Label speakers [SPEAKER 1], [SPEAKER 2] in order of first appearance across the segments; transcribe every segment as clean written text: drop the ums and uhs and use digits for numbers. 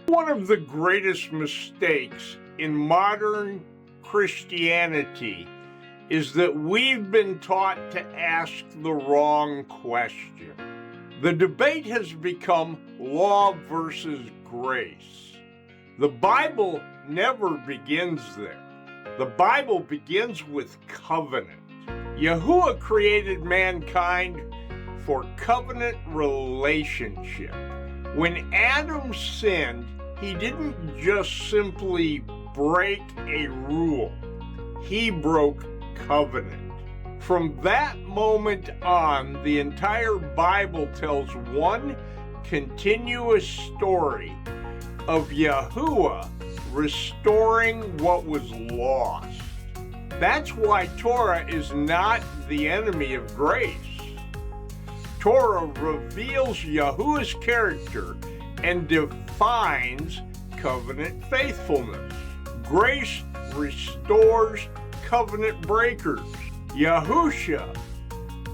[SPEAKER 1] One of the greatest mistakes in modern Christianity is that we've been taught to ask the wrong question. The debate has become law versus grace. The Bible never begins there. The Bible begins with covenant. Yahuah created mankind for covenant relationship. When Adam sinned, he didn't just simply break a rule. He broke covenant. From that moment on, the entire Bible tells one continuous story of Yahuah restoring what was lost. That's why Torah is not the enemy of grace. Torah reveals Yahuah's character and defines covenant faithfulness. Grace restores covenant breakers. Yahusha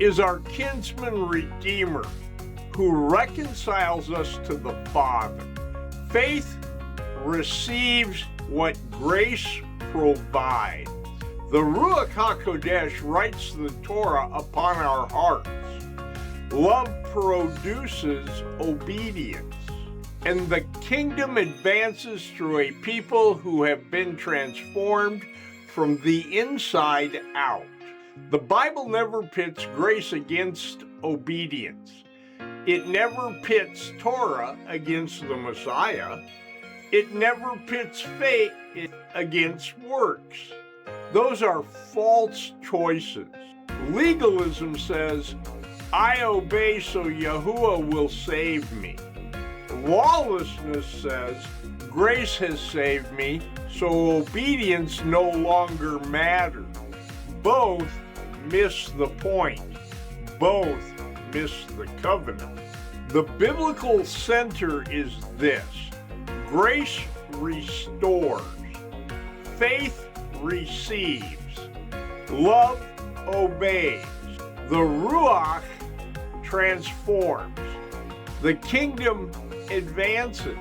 [SPEAKER 1] is our Kinsman-Redeemer who reconciles us to the Father. Faith receives what grace provides. The Ruach HaKodesh writes the Torah upon our hearts. Love produces obedience, and the kingdom advances through a people who have been transformed from the inside out. The Bible never pits grace against obedience. It never pits Torah against the Messiah. It never pits faith against works. Those are false choices. Legalism says, I obey so Yahuah will save me. Lawlessness says, grace has saved me, so obedience no longer matters. Both miss the point. Both miss the covenant. The biblical center is this: grace restores, faith receives, love obeys, the Ruach transforms, the kingdom advances.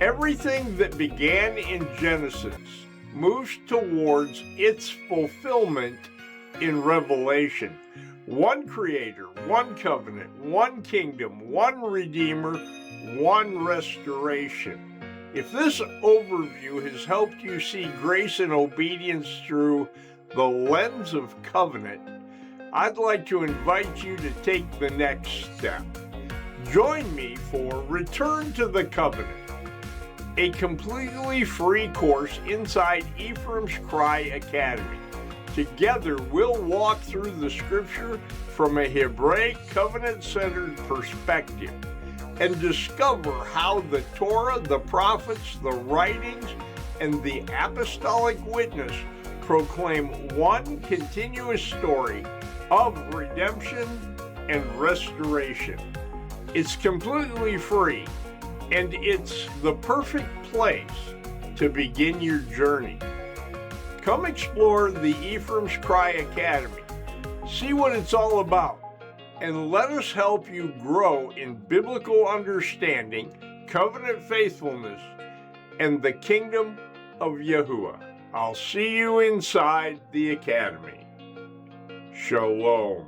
[SPEAKER 1] Everything that began in Genesis moves towards its fulfillment in Revelation. One creator, one covenant, one kingdom, one redeemer, one restoration. If this overview has helped you see grace and obedience through the lens of covenant, I'd like to invite you to take the next step. Join me for Return to the Covenant, a completely free course inside Ephraim's Cry Academy. Together, we'll walk through the scripture from a Hebraic covenant-centered perspective and discover how the Torah, the prophets, the writings, and the apostolic witness proclaim one continuous story of redemption and restoration. It's completely free, and it's the perfect place to begin your journey. Come explore the Ephraim's Cry Academy. See what it's all about, and let us help you grow in biblical understanding, covenant faithfulness, and the kingdom of Yahuah. I'll see you inside the academy. Shalom.